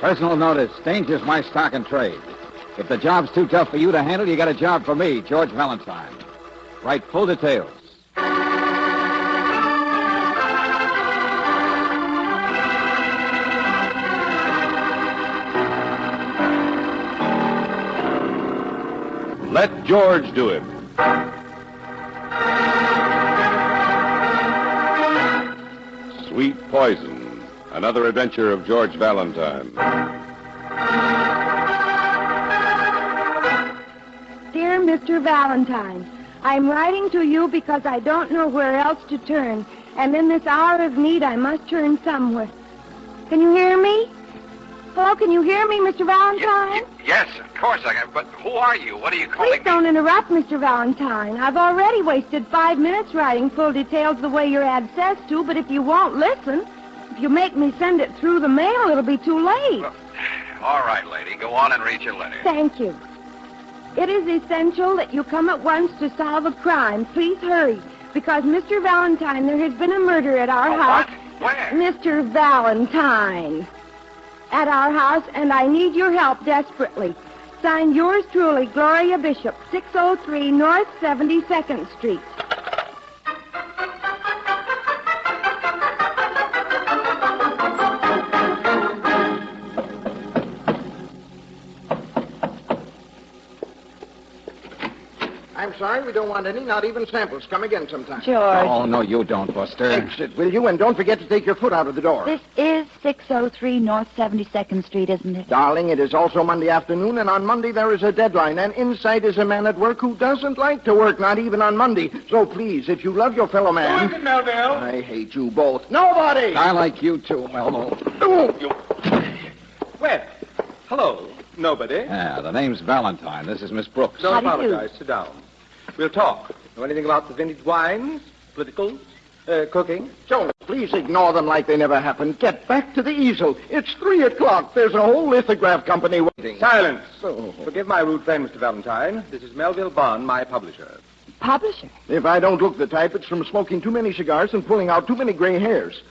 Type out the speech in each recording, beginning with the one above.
Personal notice. Danger's my stock and trade. If the job's too tough for you to handle, you got a job for me, George Valentine. Write full details. Let George do it. Sweet Poison, another adventure of George Valentine. Dear Mr. Valentine, I'm writing to you because I don't know where else to turn, and in this hour of need I must turn somewhere. Can you hear me? Hello, can you hear me, Mr. Valentine? Yes, of course I can. But who are you? What are you calling Please don't interrupt, Mr. Valentine. I've already wasted 5 minutes writing full details the way your ad says to, but if you won't listen, if you make me send it through the mail, it'll be too late. Well, all right, lady. Go on and read your letter. Thank you. It is essential that you come at once to solve a crime. Please hurry, because, Mr. Valentine, there has been a murder at our house. What? Where? Mr. Valentine. At our house, and I need your help desperately. Signed, yours truly, Gloria Bishop, 603 North 72nd Street. I'm sorry, we don't want any, not even samples. Come again sometime. George. Oh, no, you don't, Buster. Exit, will you? And don't forget to take your foot out of the door. This is 603 North 72nd Street, isn't it? Darling, it is also Monday afternoon, and on Monday there is a deadline, and inside is a man at work who doesn't like to work, not even on Monday. So please, if you love your fellow man... Who is it, Melville? I hate you both. Nobody! I like you too, Melville. Well, hello. Nobody. Yeah, the name's Valentine. This is Miss Brooks. Don't How do you do? apologize. Sit down. We'll talk. Know anything about the vintage wines, politicals, cooking? Jonas, please ignore them like they never happened. Get back to the easel. It's 3 o'clock. There's a whole lithograph company waiting. Silence. Oh. Forgive my rude friend, Mr. Valentine. This is Melville Bond, my publisher. Publisher. If I don't look the type, it's from smoking too many cigars and pulling out too many gray hairs.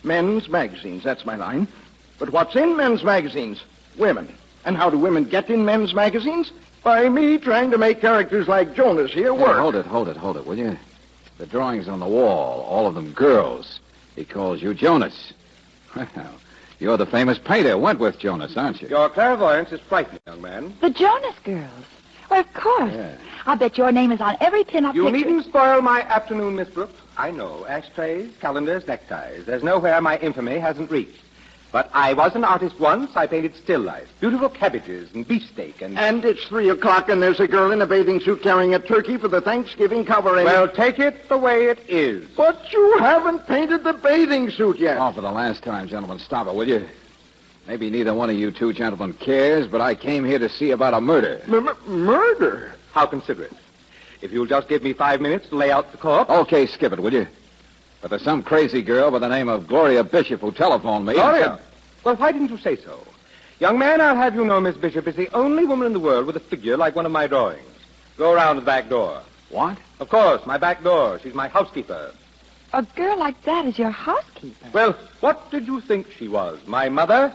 Men's magazines, that's my line. But what's in men's magazines? Women. And how do women get in men's magazines? By me trying to make characters like Jonas here work. Hey, hold it, will you? The drawings on the wall, all of them girls. He calls you Jonas. Well, you're the famous painter, Wentworth Jonas, aren't you? Your clairvoyance is frightening, young man. The Jonas girls. Well, of course. Yeah. I'll bet your name is on every pin-up You picture. needn't spoil my afternoon, Miss Brooks. I know. Ashtrays, calendars, neckties. There's nowhere my infamy hasn't reached. But I was an artist once. I painted still life. Beautiful cabbages and beefsteak and... And it's 3 o'clock and there's a girl in a bathing suit carrying a turkey for the Thanksgiving covering. Well, take it the way it is. But you haven't painted the bathing suit yet. Oh, for the last time, gentlemen, stop it, will you? Maybe neither one of you two gentlemen cares, but I came here to see about a murder. Murder? How considerate. If you'll just give me 5 minutes to lay out the corpse... Okay, skip it, will you? But there's some crazy girl by the name of Gloria Bishop who telephoned me. Gloria? Well, why didn't you say so? Young man, I'll have you know Miss Bishop is the only woman in the world with a figure like one of my drawings. Go around to the back door. What? Of course, my back door. She's my housekeeper. A girl like that is your housekeeper. Well, what did you think she was? My mother?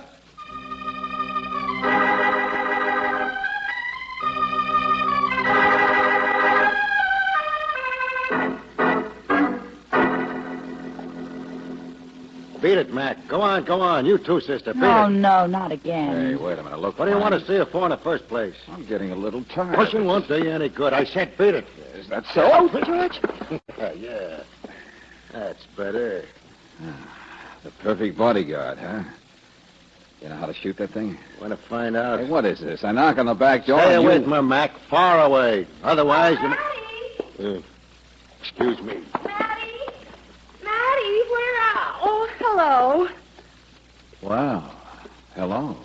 Beat it, Mac. Go on. You too, sister. Beat Oh, it. no, not again. Hey, wait a minute. Look, What do you want to see her for in the first place? I'm getting a little tired. Pushing won't do you any good. I said beat it. Is that so? George? Yeah. That's better. The perfect bodyguard, huh? You know how to shoot that thing? Want to find out? Hey, what is this? I knock on the back door Stay and away you... from her, Mac. Far away. Otherwise, Maddie! Excuse me. Maddie, where are... Oh, hello. Wow. Hello.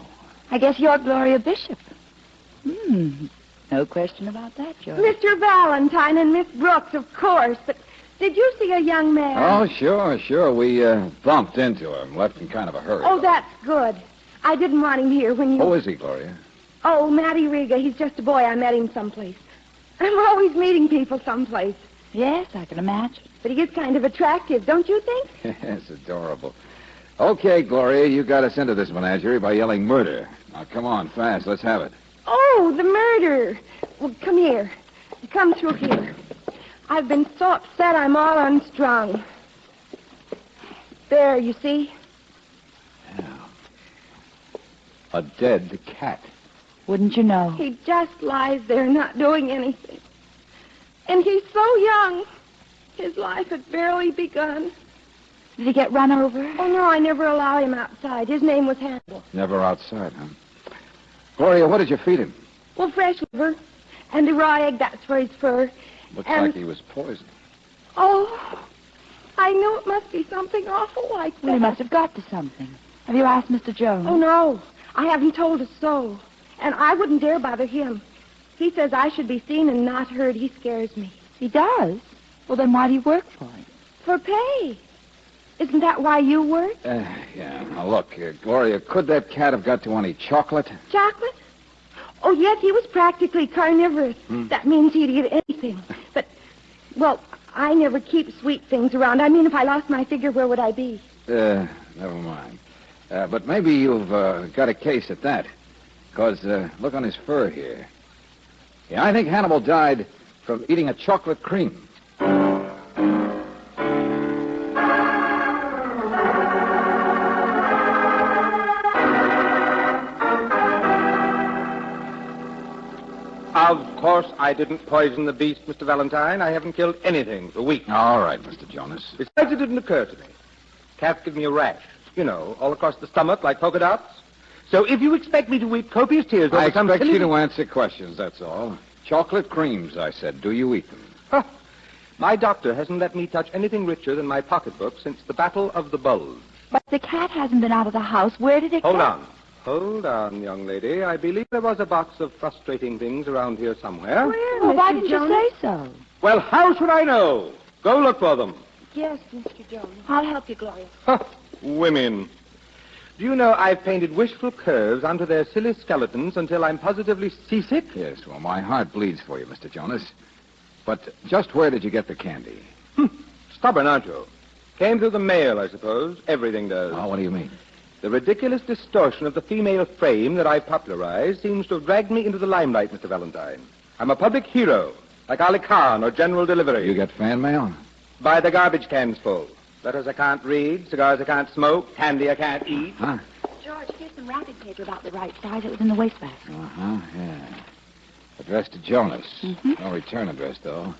I guess you're Gloria Bishop. No question about that, George. Mr. Valentine and Miss Brooks, of course, but did you see a young man? Oh, sure. We bumped into him. Left in kind of a hurry. Oh, that's good. I didn't want him here when you... Who is he, Gloria? Oh, Matty Riga. He's just a boy. I met him someplace. I'm always meeting people someplace. Yes, I can imagine. But he is kind of attractive, don't you think? Yes, adorable. Okay, Gloria, you got us into this menagerie by yelling murder. Now, come on, fast. Let's have it. Oh, the murder. Well, come here. Come through here. I've been so upset I'm all unstrung. There, you see? Yeah. A dead cat. Wouldn't you know? He just lies there not doing anything. And he's so young. His life had barely begun. Did he get run over? Oh, no, I never allow him outside. His name was Hannibal. Never outside, huh? Gloria, what did you feed him? Well, fresh liver. And the raw egg, that's for his fur. Looks And- like he was poisoned. Oh, I knew it must be something awful like that. Well, he must have got to something. Have you asked Mr. Jones? Oh, no. I haven't told a soul. And I wouldn't dare bother him. He says I should be seen and not heard. He scares me. He does? Well, then why do you work for him? For pay. Isn't that why you work? Yeah. Now, look, Gloria, could that cat have got to any chocolate? Chocolate? Oh, yes, he was practically carnivorous. That means he'd eat anything. But, well, I never keep sweet things around. I mean, if I lost my figure, where would I be? Never mind. But maybe you've got a case at that. Because, look on his fur here. Yeah, I think Hannibal died from eating a chocolate cream. Of course, I didn't poison the beast, Mr. Valentine. I haven't killed anything for weeks. All right, Mr. Jonas. Besides, it didn't occur to me. Cat's give me a rash, you know, all across the stomach like polka dots. So if you expect me to weep copious tears over I some expect silly... you to answer questions, that's all. Chocolate creams, I said. Do you eat them? Huh. My doctor hasn't let me touch anything richer than my pocketbook since the Battle of the Bulge. But the cat hasn't been out of the house. Where did it go? Hold on, young lady. I believe there was a box of frustrating things around here somewhere. Where, Well, why Mr. didn't Jones? you say so? Well, how should I know? Go look for them. Yes, Mr. Jones. I'll help you, Gloria. Huh. Women. Do you know I've painted wishful curves onto their silly skeletons until I'm positively seasick? Yes, well, my heart bleeds for you, Mr. Jonas. But just where did you get the candy? Stubborn, aren't you? Came through the mail, I suppose. Everything does. Oh, what do you mean? The ridiculous distortion of the female frame that I've popularized seems to have dragged me into the limelight, Mr. Valentine. I'm a public hero, like Ali Khan or General Delivery. You get fan mail? By the garbage cans full. Letters I can't read, cigars I can't smoke, candy I can't eat. Huh? George, here's some wrapping paper about the right size. It was in the wastebasket. Uh-huh, yeah. Addressed to Jonas. No return address, though.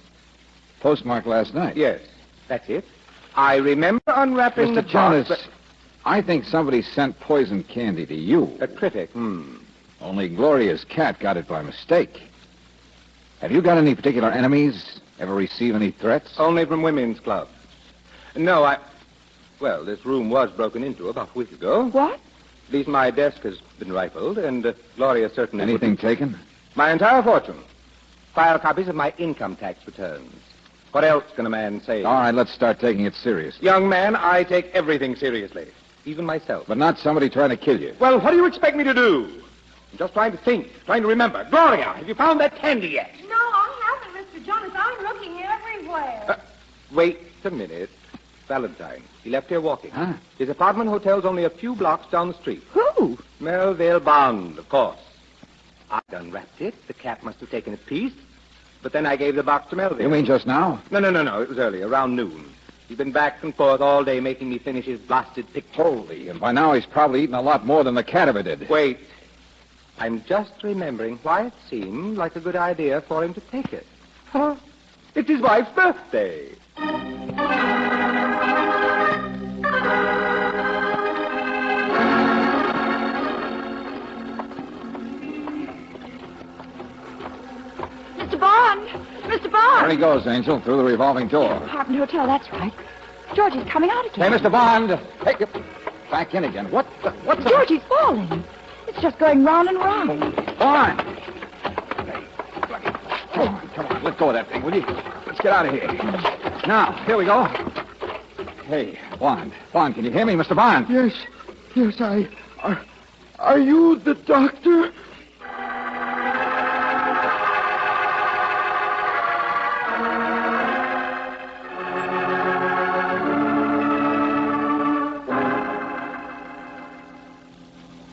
Postmarked last night. Yes, that's it. I remember unwrapping the Mr. Jonas, box, I think somebody sent poison candy to you. A critic. Only Gloria's cat got it by mistake. Have you got any particular enemies? Ever receive any threats? Only from women's clubs. No, Well, this room was broken into about a week ago. What? At least my desk has been rifled, and Gloria certainly... Anything taken? My entire fortune. File copies of my income tax returns. What else can a man say? All right, let's start taking it seriously. Young man, I take everything seriously. Even myself. But not somebody trying to kill you. Well, what do you expect me to do? I'm just trying to think, trying to remember. Gloria, have you found that candy yet? No, I haven't, Mr. Jonas. I'm looking everywhere. Wait a minute. Valentine. He left here walking. Huh? His apartment hotel's only a few blocks down the street. Who? Melville Bond, of course. I unwrapped it. The cat must have taken a piece. But then I gave the box to Melville. You mean just now? No. It was early, around noon. He's been back and forth all day making me finish his blasted picture. Holy, and by now he's probably eaten a lot more than the cat ever did. Wait. I'm just remembering why it seemed like a good idea for him to take it. Huh? It's his wife's birthday. Mr. Bond! Mr. Bond! There he goes, Angel, through the revolving door. Apartment hotel, that's right. George, he's coming out Hey, again. Mr. Bond! Hey, back in again. What's the... George, he's falling. It's just going round and round. Bond! Hey, come on, let go of that thing, will you? Let's get out of here. Now, here we go. Hey, Bond, can you hear me, Mr. Bond? Yes, Are you the doctor?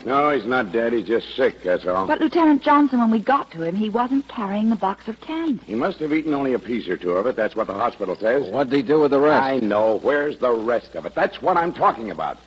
No, he's not dead. He's just sick, that's all. But, Lieutenant Johnson, when we got to him, he wasn't carrying the box of candy. He must have eaten only a piece or two of it. That's what the hospital says. What'd he do with the rest? I know. Where's the rest of it? That's what I'm talking about.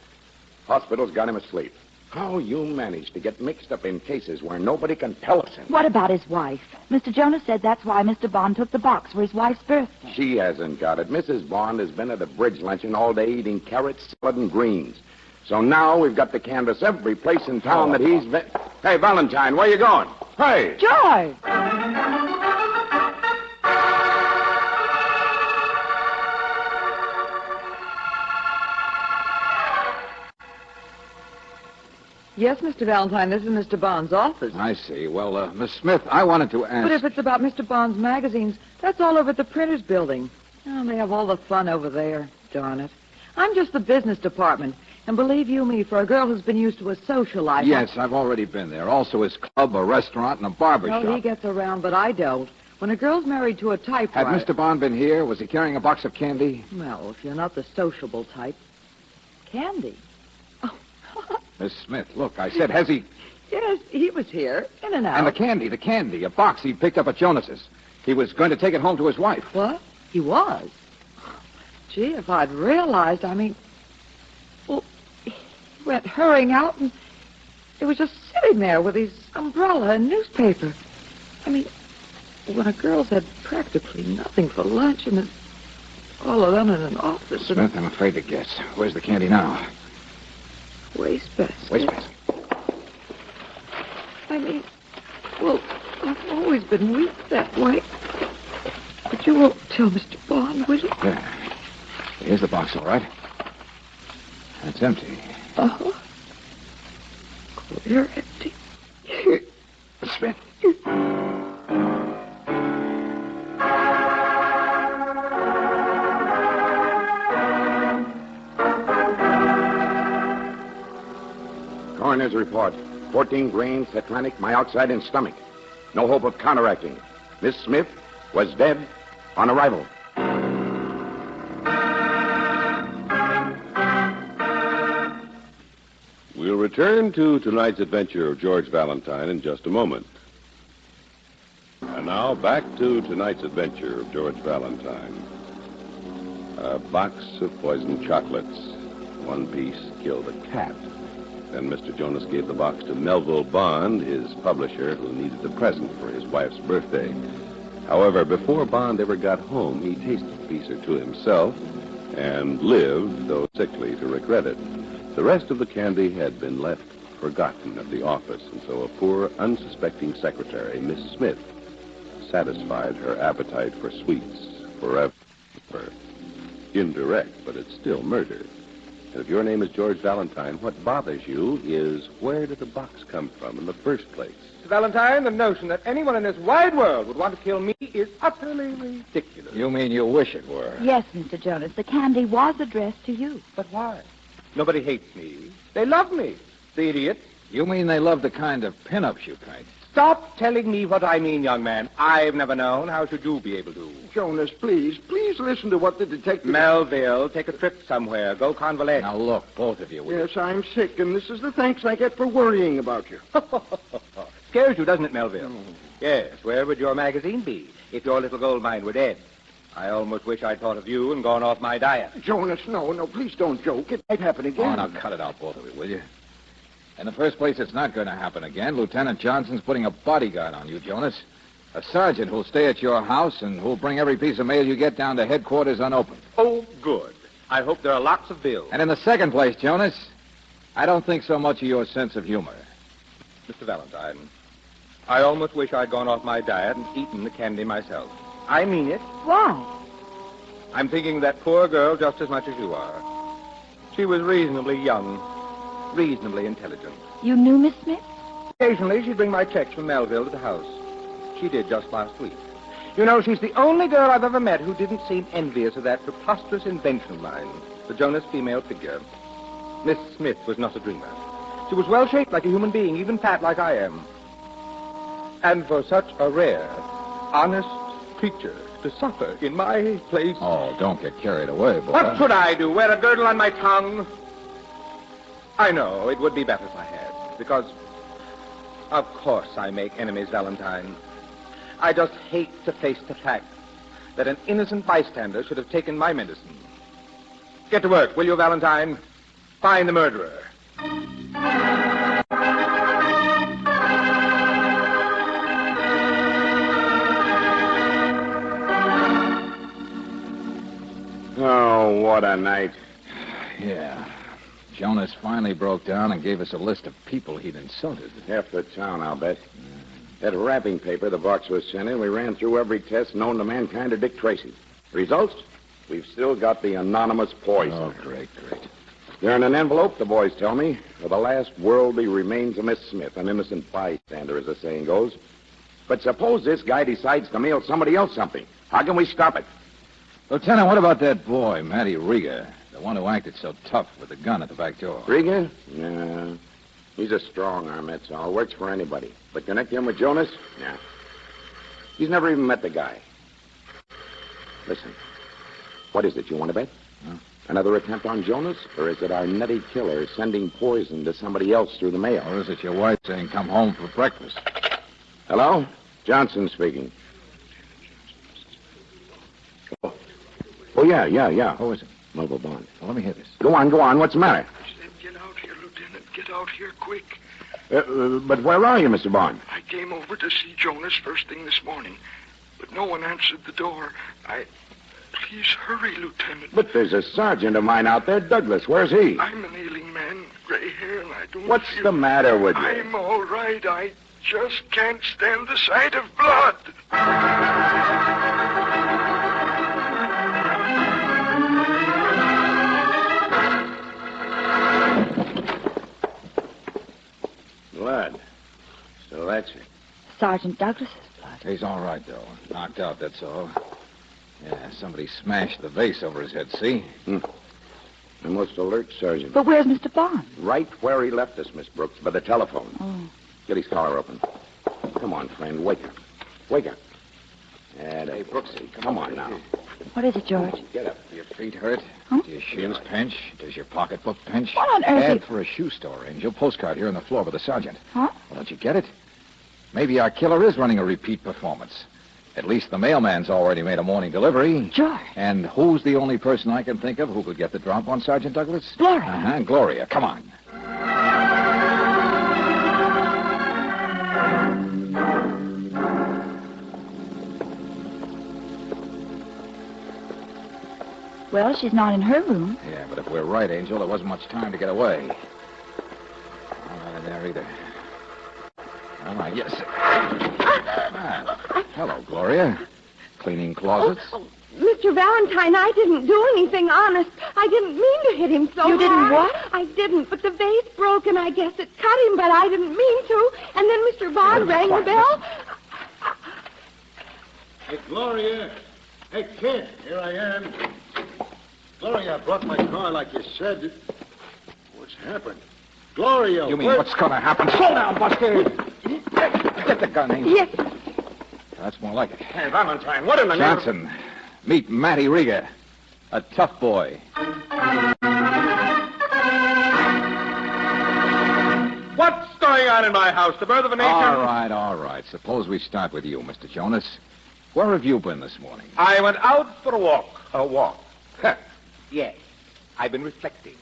Hospital's got him asleep. How you managed to get mixed up in cases where nobody can tell us anything. What about his wife? Mr. Jonas said that's why Mr. Bond took the box for his wife's birthday. She hasn't got it. Mrs. Bond has been at a bridge luncheon all day eating carrots, salad, and greens. So now we've got to canvass every place in town that he's been... Hey, Valentine, where you going? Hey! George! Yes, Mr. Valentine, this is Mr. Bond's office. I see. Well, Miss Smith, I wanted to ask... But if it's about Mr. Bond's magazines, that's all over at the printer's building. Oh, they have all the fun over there. Darn it. I'm just the business department. And believe you me, for a girl who's been used to a social life... Yes, I've already been there. Also his club, a restaurant, and a barber shop. Well, he gets around, but I don't. When a girl's married to a typewriter... Had Mr. Bond been here? Was he carrying a box of candy? Well, if you're not the sociable type... Candy? Miss Smith, look, I said, has he... Yes, he was here, in and out. And the candy, a box he picked up at Jonas's. He was going to take it home to his wife. What? He was? Gee, if I'd realized, Well, he went hurrying out, and he was just sitting there with his umbrella and newspaper. When a girl's had practically nothing for lunch, and it's all alone in an office... Smith, I'm afraid to guess. Where's the candy now? Wastebasket. Wastebasket. I've always been weak that way. But you won't tell Mr. Bond, will you? There. Here's the box, all right. It's empty. Uh-huh. Clear empty. Smith. Coroner's report. 14 grains, tetranic, my outside and stomach. No hope of counteracting. Miss Smith was dead on arrival. We'll return to tonight's adventure of George Valentine in just a moment. And now back to tonight's adventure of George Valentine. A box of poisoned chocolates. One piece killed a cat. Then Mr. Jonas gave the box to Melville Bond, his publisher, who needed the present for his wife's birthday. However, before Bond ever got home, he tasted a piece or two himself and lived, though sickly, to regret it. The rest of the candy had been left forgotten at the office, and so a poor, unsuspecting secretary, Miss Smith, satisfied her appetite for sweets forever. Indirect, but it's still murder. And if your name is George Valentine, what bothers you is where did the box come from in the first place? Mr. Valentine, the notion that anyone in this wide world would want to kill me is utterly ridiculous. You mean you wish it were? Yes, Mr. Jonas, the candy was addressed to you. But why? Nobody hates me. They love me. The idiots. You mean they love the kind of pin-ups you paint? Stop telling me what I mean, young man. I've never known. How should you be able to? Jonas, please listen to what the detective... Melville, take a trip somewhere. Go convalesce. Now, look, both of you. Yes, I'm sick, and this is the thanks I get for worrying about you. Scares you, doesn't it, Melville? Yes, where would your magazine be if your little gold mine were dead? I almost wish I'd thought of you and gone off my diet. Jonas, no, please don't joke. It might happen again. Oh, now cut it out, both of you, will you? In the first place, it's not going to happen again. Lieutenant Johnson's putting a bodyguard on you, Jonas. A sergeant who'll stay at your house and who'll bring every piece of mail you get down to headquarters unopened. Oh, good. I hope there are lots of bills. And in the second place, Jonas, I don't think so much of your sense of humor. Mr. Valentine, I almost wish I'd gone off my diet and eaten the candy myself. I mean it. Why? I'm thinking of that poor girl just as much as you are. She was reasonably young, reasonably intelligent. You knew Miss Smith? Occasionally, she'd bring my checks from Melville to the house. She did just last week. You know, she's the only girl I've ever met who didn't seem envious of that preposterous invention of mine, the Jonas female figure. Miss Smith was not a dreamer. She was well-shaped like a human being, even fat like I am. And for such a rare, honest creature to suffer in my place... Oh, don't get carried away, boy. What should I do? Wear a girdle on my tongue? I know, it would be better if I had. because, of course, I make enemies, Valentine. I just hate to face the fact that an innocent bystander should have taken my medicine. Get to work, will you, Valentine? Find the murderer. Oh, what a night. Yeah. Jonas finally broke down and gave us a list of people he'd insulted. Half the town, I'll bet. That wrapping paper the box was sent in, we ran through every test known to mankind to Dick Tracy. Results? We've still got the anonymous poison. Oh, great. They're in an envelope, the boys tell me, for the last worldly remains of Miss Smith, an innocent bystander, as the saying goes. But suppose this guy decides to mail somebody else something. How can we stop it? Lieutenant, what about that boy, Matty Riga, the one who acted so tough with the gun at the back door? Riga? Yeah. He's a strong arm, that's all. Works for anybody. But connect him with Jonas? Yeah. He's never even met the guy. Listen. What is it, you want to bet? Huh? Another attempt on Jonas? Or is it our nutty killer sending poison to somebody else through the mail? Or is it your wife saying come home for breakfast? Hello? Johnson speaking. Oh, yeah. Who is it? Mobile Bond. Well, let me hear this. Go on. What's the matter? I said, get out here, Lieutenant. Get out here quick. But where are you, Mr. Bond? I came over to see Jonas first thing this morning, but no one answered the door. Please hurry, Lieutenant. But there's a sergeant of mine out there, Douglas. Where's he? I'm an ailing man, gray hair, and I don't What's feel... the matter with you? I'm all right. I just can't stand the sight of blood. Blood. So that's it. Sergeant Douglas's blood. He's all right, though. Knocked out, that's all. Yeah, somebody smashed the vase over his head, see? A most alert sergeant. But where's Mr. Bond? Right where he left us, Miss Brooks, by the telephone. Oh. Get his collar open. Come on, friend. Wake up. Hey, Brooksy, come on now. What is it, George? Get up. Do your feet hurt? Huh? Do your shoes pinch? Does your pocketbook pinch? What on earth Ad is- for a shoe store, Angel. Postcard here on the floor by the sergeant. Huh? Well, don't you get it? Maybe our killer is running a repeat performance. At least the mailman's already made a morning delivery. George. And who's the only person I can think of who could get the drop on Sergeant Douglas? Gloria. Uh-huh, Gloria. Come on. Well, she's not in her room. Yeah, but if we're right, Angel, there wasn't much time to get away. Not in there either. Well, I guess... Hello, Gloria. Cleaning closets? Mr. Valentine, I didn't do anything, honest. I didn't mean to hit him so You didn't hard. what? I didn't, but the vase broke, and I guess it cut him, but I didn't mean to. And then Mr. Bond rang the bell. Hey, Gloria. Hey, kid, here I am. Gloria, I brought my car like you said. What's happened? Gloria, You mean what's going to happen? Slow down, Buster. Get the gun, Angel. Yes. That's more like it. Hey, Valentine, what in the Johnson, meet Matty Riga, a tough boy. What's going on in my house? The birth of a nation? All right. Suppose we start with you, Mr. Jonas. Where have you been this morning? I went out for a walk. A walk? Yes. I've been reflecting.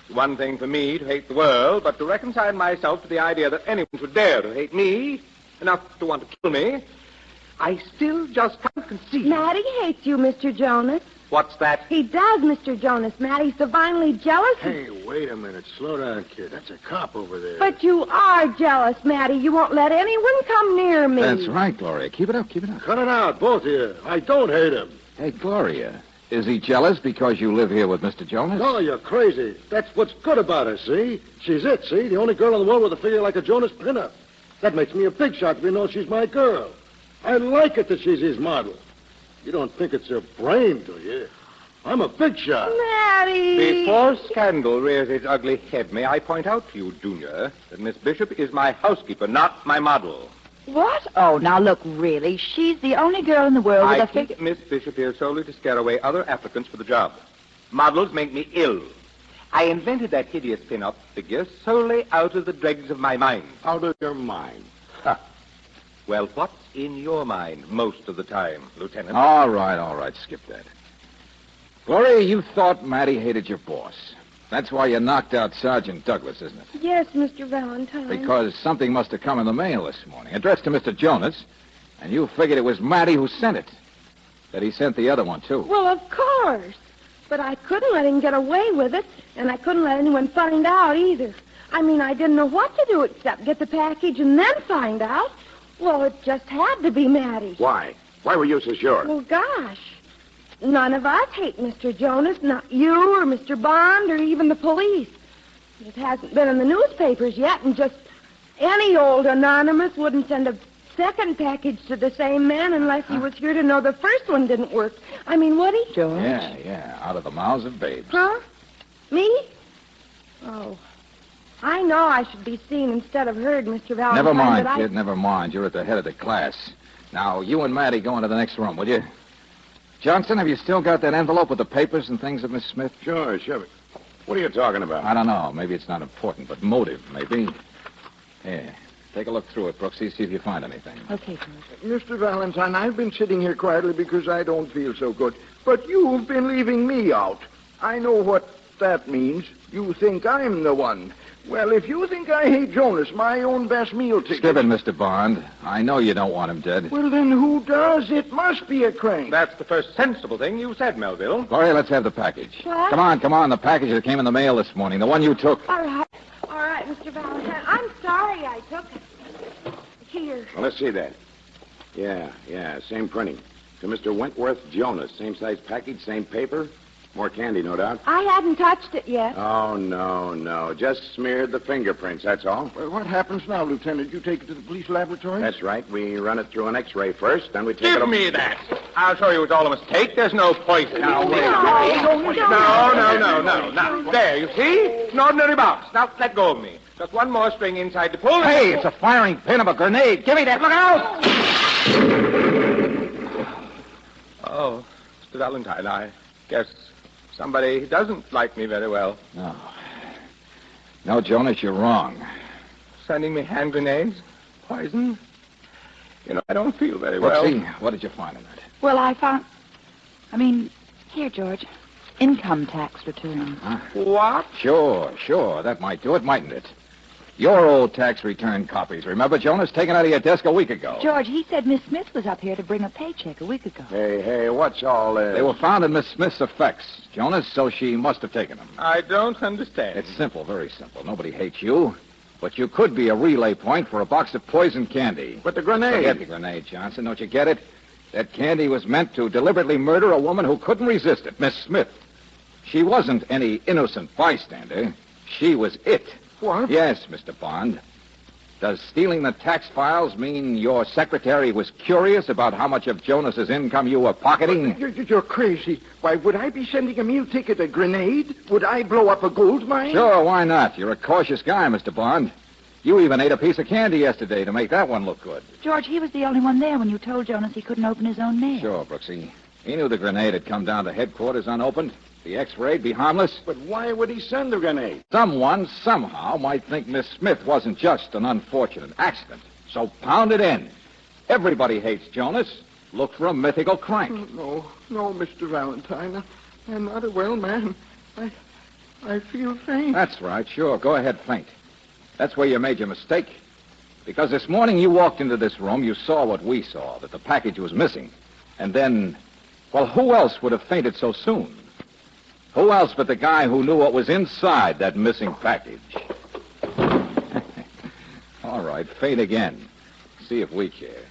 It's one thing for me to hate the world, but to reconcile myself to the idea that anyone would dare to hate me, enough to want to kill me, I still just can't conceive. Matty hates you, Mr. Jonas. What's that? He does, Mr. Jonas. Matty's divinely jealous. Hey, wait a minute. Slow down, kid. That's a cop over there. But you are jealous, Matty. You won't let anyone come near me. That's right, Gloria. Keep it up. Cut it out, both of you. I don't hate him. Hey, Gloria, is he jealous because you live here with Mr. Jonas? No, you're crazy. That's what's good about her, see? She's it, see? The only girl in the world with a figure like a Jonas pinup. That makes me a big shot if you know she's my girl. I like it that she's his model. You don't think it's her brain, do you? I'm a big shot. Matty! Before scandal rears its ugly head, may I point out to you, Junior, that Miss Bishop is my housekeeper, not my model. What? Oh, now look, really. She's the only girl in the world with I a figure... keep Miss Bishop here solely to scare away other applicants for the job. Models make me ill. I invented that hideous pin-up figure solely out of the dregs of my mind. Out of your mind. Well, what's in your mind most of the time, Lieutenant? All right, skip that. Gloria, you thought Mattie hated your boss. That's why you knocked out Sergeant Douglas, isn't it? Yes, Mr. Valentine. Because something must have come in the mail this morning, addressed to Mr. Jonas, and you figured it was Mattie who sent it. That he sent the other one, too. Well, of course. But I couldn't let him get away with it, and I couldn't let anyone find out either. I mean, I didn't know what to do except get the package and then find out. Well, it just had to be Mattie. Why? Why were you so sure? Well, gosh. None of us hate Mr. Jonas, not you or Mr. Bond or even the police. It hasn't been in the newspapers yet, and just any old anonymous wouldn't send a second package to the same man unless he was here to know the first one didn't work. I mean, would he? George? Yeah, out of the mouths of babes. Huh? Me? Oh. I know I should be seen instead of heard, Mr. Valentine. Never mind, but kid, never mind. You're at the head of the class. Now, you and Mattie go into the next room, will you? Johnson, have you still got that envelope with the papers and things of Miss Smith? Sure. What are you talking about? I don't know. Maybe it's not important, but motive, maybe. Here, take a look through it, Brooksy, see if you find anything. Okay, George. Mr. Valentine, I've been sitting here quietly because I don't feel so good. But you've been leaving me out. I know what that means. You think I'm the one. Well, if you think I hate Jonas, my own best meal ticket... Skip it, Mr. Bond. I know you don't want him dead. Well, then who does? It must be a crank. That's the first sensible thing you said, Melville. Gloria, let's have the package. What? Come on. The package that came in the mail this morning. The one you took. All right, Mr. Valentine. I'm sorry I took it. Here. Well, let's see that. Yeah, same printing. To Mr. Wentworth Jonas. Same size package, same paper. More candy, no doubt. I hadn't touched it yet. Oh, no. Just smeared the fingerprints, that's all. Well, what happens now, Lieutenant? You take it to the police laboratory? That's right. We run it through an X-ray first, then we take Give it... me that. I'll show you it's all a mistake. There's no poison. No. Now, there, you see? An ordinary box. Now, let go of me. Just one more string inside to pull. Hey, it's a firing pin of a grenade. Give me that. Look out! Oh, Mr. Valentine, I guess somebody doesn't like me very well. No, Jonas, you're wrong. Sending me hand grenades? Poison? You know, I don't feel very well. Let's see. What did you find in it? Well, here, George. Income tax return. Huh? What? Sure. That might do it, mightn't it? Your old tax return copies. Remember, Jonas? Taken out of your desk a week ago. George, he said Miss Smith was up here to bring a paycheck a week ago. Hey, what's all this? They were found in Miss Smith's effects, Jonas, so she must have taken them. I don't understand. It's simple, very simple. Nobody hates you. But you could be a relay point for a box of poison candy. But the grenade... Forget the grenade, Johnson. Don't you get it? That candy was meant to deliberately murder a woman who couldn't resist it, Miss Smith. She wasn't any innocent bystander. She was it. What? Yes, Mr. Bond. Does stealing the tax files mean your secretary was curious about how much of Jonas's income you were pocketing? You're crazy. Why, would I be sending a meal ticket a grenade? Would I blow up a gold mine? Sure, why not? You're a cautious guy, Mr. Bond. You even ate a piece of candy yesterday to make that one look good. George, he was the only one there when you told Jonas he couldn't open his own mail. Sure, Brooksy. He knew the grenade had come down to headquarters unopened. The X-ray'd be harmless. But why would he send the grenade? Someone, somehow, might think Miss Smith wasn't just an unfortunate accident. So pound it in. Everybody hates Jonas. Look for a mythical crank. No, Mr. Valentine. I'm not a well man. I feel faint. That's right, sure. Go ahead, faint. That's where you made your mistake. Because this morning you walked into this room, you saw what we saw, that the package was missing. And then, well, who else would have fainted so soon? Who else but the guy who knew what was inside that missing package? All right, faint again. See if we care.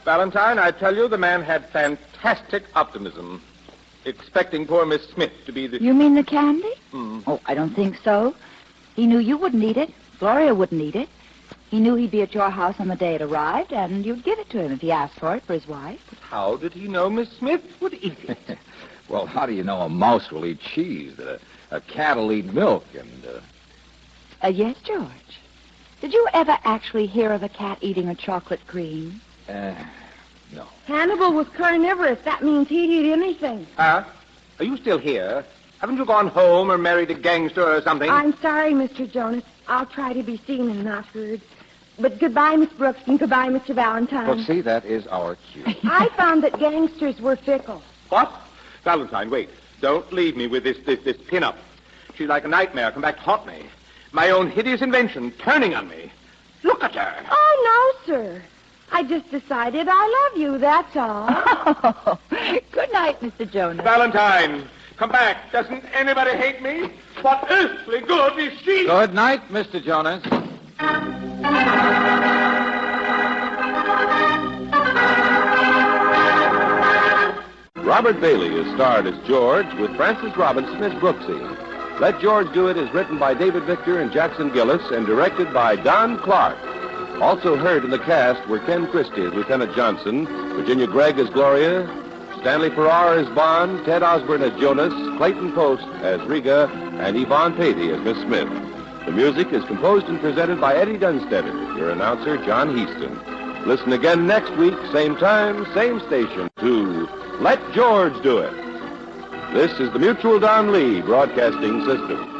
Valentine, I tell you, the man had fantastic optimism. Expecting poor Miss Smith to be the... You mean the candy? Hmm. Oh, I don't think so. He knew you wouldn't eat it. Gloria wouldn't eat it. He knew he'd be at your house on the day it arrived, and you'd give it to him if he asked for it for his wife. But how did he know Miss Smith would eat it? Well, how do you know a mouse will eat cheese? a cat'll eat milk, and, Yes, George. Did you ever actually hear of a cat eating a chocolate cream? no. Hannibal was carnivorous. That means he'd eat anything. Are you still here? Haven't you gone home or married a gangster or something? I'm sorry, Mr. Jonas. I'll try to be seen and not heard. But goodbye, Miss Brooks, and goodbye, Mr. Valentine. Well, see, that is our cue. I found that gangsters were fickle. What? Valentine, wait. Don't leave me with this pin-up. She's like a nightmare come back to haunt me. My own hideous invention turning on me. Look at her. Oh, no, sir. I just decided I love you, that's all. Oh, good night, Mr. Jonas. Valentine, come back. Doesn't anybody hate me? What earthly good is she? Good night, Mr. Jonas. Robert Bailey is starred as George with Frances Robinson as Brooksy. Let George Do It is written by David Victor and Jackson Gillis and directed by Don Clark. Also heard in the cast were Ken Christie as Lieutenant Johnson, Virginia Gregg as Gloria, Stanley Farrar as Bond, Ted Osborne as Jonas, Clayton Post as Riga, and Yvonne Patey as Miss Smith. The music is composed and presented by Eddie Dunstetter, your announcer, John Heaston. Listen again next week, same time, same station, to Let George Do It. This is the Mutual Don Lee Broadcasting System.